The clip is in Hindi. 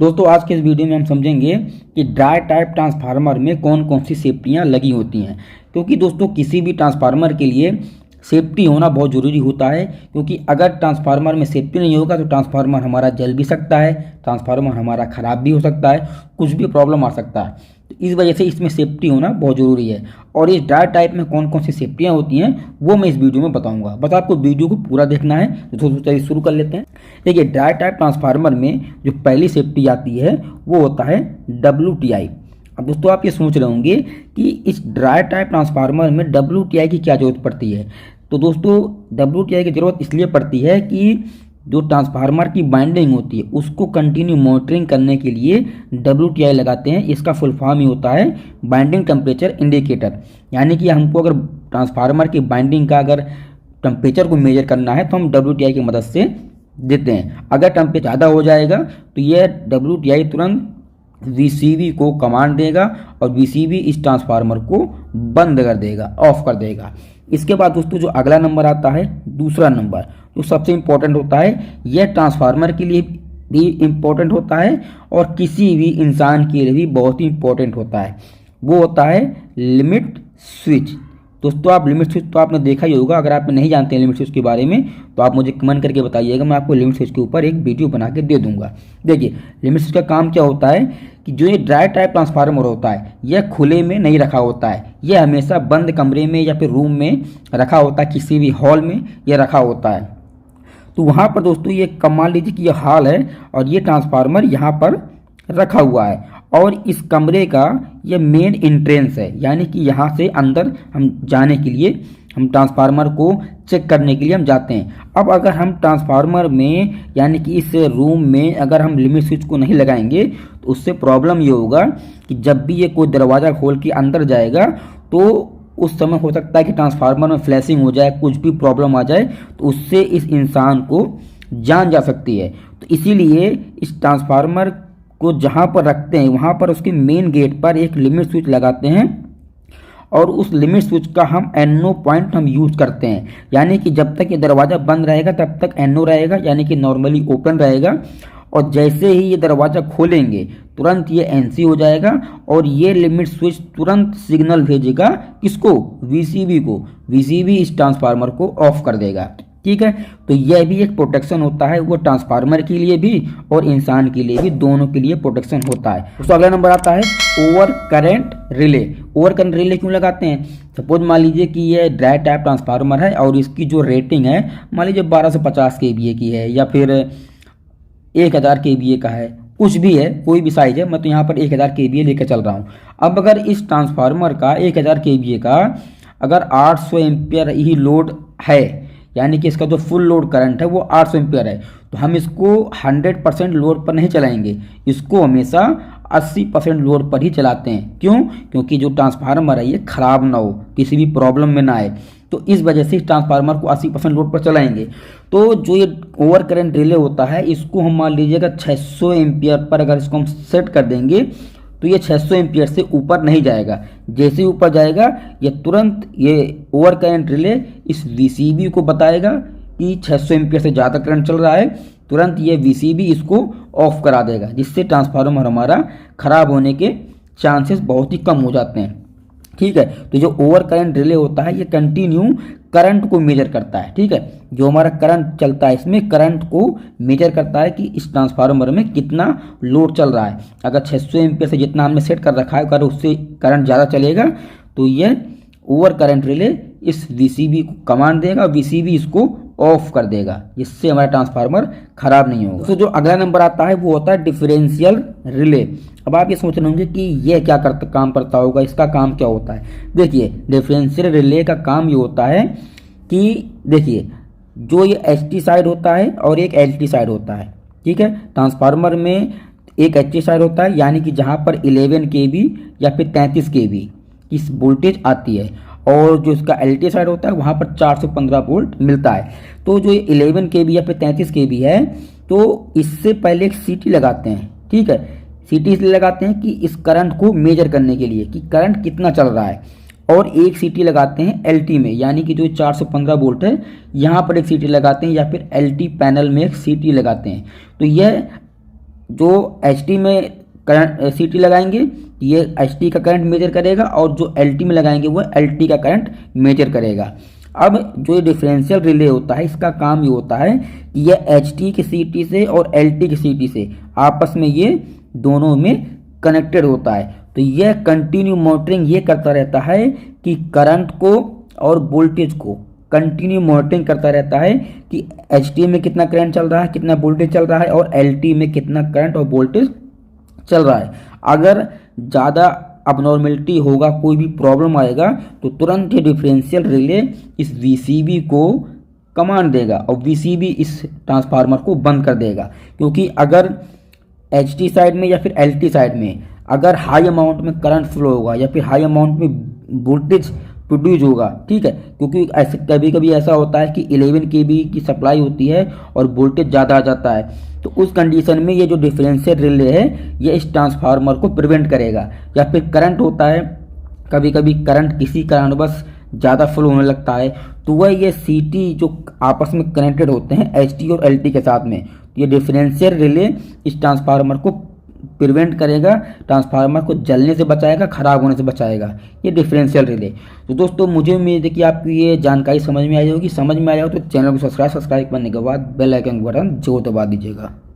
दोस्तों आज के इस वीडियो में हम समझेंगे कि ड्राई टाइप ट्रांसफार्मर में कौन कौन सी सेफ्टियां लगी होती हैं। क्योंकि दोस्तों किसी भी ट्रांसफार्मर के लिए सेफ्टी होना बहुत ज़रूरी होता है, क्योंकि अगर ट्रांसफार्मर में सेफ्टी नहीं होगा तो ट्रांसफार्मर हमारा जल भी सकता है, ट्रांसफार्मर हमारा ख़राब भी हो सकता है, कुछ भी प्रॉब्लम आ सकता है। तो इस वजह से इसमें सेफ्टी होना बहुत ज़रूरी है। और इस ड्राई टाइप में कौन कौन सी सेफ्टियाँ होती हैं वो मैं इस वीडियो में बताऊंगा। बस आपको वीडियो को पूरा देखना है। तो दोस्तों चलिए शुरू कर लेते हैं। देखिए, ड्राई टाइप ट्रांसफार्मर में जो पहली सेफ्टी आती है वो होता है WTI। अब दोस्तों आप ये सोच रहे होंगे कि इस ड्राई टाइप ट्रांसफार्मर में WTI की क्या जरूरत पड़ती है। तो दोस्तों WTI की ज़रूरत इसलिए पड़ती है कि जो ट्रांसफार्मर की बाइंडिंग होती है उसको कंटिन्यू मॉनिटरिंग करने के लिए WTI लगाते हैं। इसका फुल फॉर्म ही होता है बाइंडिंग टेम्परेचर इंडिकेटर। यानी कि हमको अगर ट्रांसफार्मर की बाइंडिंग का अगर टेम्परेचर को मेजर करना है तो हम WTI की मदद से देते हैं। अगर टेम्परेचर ज़्यादा हो जाएगा तो यह WTI तुरंत VCB को कमांड देगा और VCB इस ट्रांसफार्मर को बंद कर देगा, ऑफ कर देगा। इसके बाद दोस्तों जो अगला नंबर आता है, दूसरा नंबर, जो सबसे इम्पोर्टेंट होता है, यह ट्रांसफार्मर के लिए भी इम्पोर्टेंट होता है और किसी भी इंसान के लिए भी बहुत ही इम्पोर्टेंट होता है। वो होता है लिमिट स्विच। दोस्तों आप लिमिट स्विच तो आपने देखा ही होगा। अगर आप नहीं जानते हैं लिमिट स्विच के बारे में तो आप मुझे कमेंट करके बताइएगा, मैं आपको लिमिट स्विच के ऊपर एक वीडियो बना के दे दूंगा। देखिए, लिमिट स्विच का काम क्या होता है कि जो ये ड्राई टाइप ट्रांसफार्मर होता है यह खुले में नहीं रखा होता है, यह हमेशा बंद कमरे में या फिर रूम में रखा होता है, किसी भी हॉल में यह रखा होता है। तो वहाँ पर दोस्तों ये मान लीजिए कि यह हॉल है और ये ट्रांसफार्मर यहाँ पर रखा हुआ है और इस कमरे का ये मेन एंट्रेंस है। यानी कि यहाँ से अंदर हम जाने के लिए, हम ट्रांसफार्मर को चेक करने के लिए हम जाते हैं। अब अगर हम ट्रांसफार्मर में यानी कि इस रूम में अगर हम लिमिट स्विच को नहीं लगाएंगे तो उससे प्रॉब्लम ये होगा कि जब भी ये कोई दरवाज़ा खोल के अंदर जाएगा तो उस समय हो सकता है कि ट्रांसफार्मर में फ्लैशिंग हो जाए, कुछ भी प्रॉब्लम आ जाए तो उससे इस इंसान को जान जा सकती है। तो इसीलिए इस ट्रांसफार्मर को जहाँ पर रखते हैं वहाँ पर उसके मेन गेट पर एक लिमिट स्विच लगाते हैं और उस लिमिट स्विच का हम NO पॉइंट हम यूज करते हैं। यानी कि जब तक ये दरवाज़ा बंद रहेगा तब तक NO रहेगा, यानी कि नॉर्मली ओपन रहेगा, और जैसे ही ये दरवाज़ा खोलेंगे तुरंत ये NC हो जाएगा और ये लिमिट स्विच तुरंत सिग्नल भेजेगा किसको, VCB को। VCB इस ट्रांसफार्मर को ऑफ कर देगा। ठीक है, तो यह भी एक प्रोटेक्शन होता है, वो ट्रांसफार्मर के लिए भी और इंसान के लिए भी, दोनों के लिए प्रोटेक्शन होता है। तो अगला नंबर आता है over current relay. Over current relay क्यों लगाते हैं? सपोज मान लीजिए कि ये ड्राई टाइप ट्रांसफार्मर है और इसकी जो रेटिंग है मान लीजिए 1250 kVA की है या फिर 1000 kVA का है, कुछ भी है, कोई भी साइज है। मैं तो यहाँ पर 1000 kVA लेकर चल रहा हूँ। अब अगर इस ट्रांसफार्मर का 1000 kVA का अगर 800 एम्पियर ही लोड है, यानी कि इसका जो फुल लोड करंट है वो 800 एम्पियर है, तो हम इसको 100% लोड पर नहीं चलाएंगे, इसको हमेशा 80% लोड पर ही चलाते हैं। क्यों? क्योंकि जो ट्रांसफार्मर है ये ख़राब ना हो, किसी भी प्रॉब्लम में ना आए, तो इस वजह से इस ट्रांसफार्मर को 80% लोड पर चलाएंगे। तो जो ये ओवर करंट रिले होता है इसको हम मान लीजिएगा 600 एम्पियर पर अगर इसको हम सेट कर देंगे तो ये 600 एम्पियर से ऊपर नहीं जाएगा। जैसे ही ऊपर जाएगा ये तुरंत ये ओवर करंट रिले इस VCB को बताएगा कि 600 एम्पियर से ज़्यादा करंट चल रहा है, तुरंत ये VCB इसको ऑफ करा देगा, जिससे ट्रांसफार्मर हमारा ख़राब होने के चांसेस बहुत ही कम हो जाते हैं। ठीक है, तो जो ओवर करंट रिले होता है ये कंटिन्यू करंट को मेजर करता है। ठीक है, जो हमारा करंट चलता है इसमें करंट को मेजर करता है कि इस ट्रांसफार्मर में कितना लोड चल रहा है। अगर 600 एम्पियर से जितना हमने सेट कर रखा है अगर उससे करंट ज़्यादा चलेगा तो ये ओवर करंट रिले इस VCB को कमांड देगा और VCB इसको ऑफ कर देगा, जिससे हमारा ट्रांसफार्मर खराब नहीं होगा। तो जो अगला नंबर आता है वो होता है डिफरेंशियल रिले। अब आप ये सोच रहे होंगे कि ये क्या काम करता होगा, इसका काम क्या होता है। देखिए, डिफरेंशियल रिले का काम ये होता है कि देखिए जो ये HT साइड होता है और एक LT साइड होता है। ठीक है, ट्रांसफार्मर में एक HT साइड होता है यानी कि जहाँ पर 11 kV या फिर 33 kV की वोल्टेज आती है, और जो इसका LT साइड होता है वहाँ पर 415 वोल्ट मिलता है। तो जो 11 kV या फिर 33 kV है तो इससे पहले एक CT लगाते हैं। ठीक है, CT इसलिए लगाते हैं कि इस करंट को मेजर करने के लिए कि करंट कितना चल रहा है, और एक CT लगाते हैं LT में, यानी कि जो 415 वोल्ट है यहाँ पर एक CT लगाते हैं या फिर LT पैनल में एक CT लगाते हैं। तो यह जो एच टी में करंट सी टी लगाएंगे ये एच टी का करंट मेजर करेगा, और जो एल टी में लगाएंगे वो एल टी का करंट मेजर करेगा। अब जो ये डिफरेंशियल रिले होता है इसका काम ये होता है कि यह एच टी की सी टी से और एल टी की सी टी से आपस में ये दोनों में कनेक्टेड होता है। तो यह कंटिन्यू मॉनिटरिंग ये करता रहता है कि करंट को और वोल्टेज को कंटिन्यू मॉनिटरिंग करता रहता है कि एच टी में कितना करंट चल रहा है, कितना वोल्टेज चल रहा है, और एल टी में कितना करंट और वोल्टेज चल रहा है। अगर ज़्यादा अबनॉर्मेलिटी होगा, कोई भी प्रॉब्लम आएगा, तो तुरंत ये डिफरेंशियल रिले इस वीसीबी को कमांड देगा और वीसीबी इस ट्रांसफार्मर को बंद कर देगा। क्योंकि अगर एच टी साइड में या फिर एल टी साइड में अगर हाई अमाउंट में करंट फ्लो होगा या फिर हाई अमाउंट में वोल्टेज प्रोड्यूस होगा, ठीक है, क्योंकि ऐसे कभी कभी ऐसा होता है कि 11 kV की सप्लाई होती है और वोल्टेज ज़्यादा आ जाता है, तो उस कंडीशन में ये जो डिफरेंशियल रिले है ये इस ट्रांसफार्मर को प्रिवेंट करेगा। या फिर करंट होता है, कभी कभी करंट किसी कारणवश ज़्यादा फ्लो होने लगता है, तो वह ये सी टी जो आपस में कनेक्टेड होते हैं एच टी और एल टी के साथ में, ये डिफरेंशियल रिले इस ट्रांसफार्मर को प्रिवेंट करेगा, ट्रांसफार्मर को जलने से बचाएगा, खराब होने से बचाएगा, ये डिफरेंशियल रिले। तो दोस्तों मुझे उम्मीद है कि आपको ये जानकारी समझ में आई होगी। समझ में आया हो तो चैनल को सब्सक्राइब करने के बाद बेल आइकन बटन जरूर दबा दीजिएगा।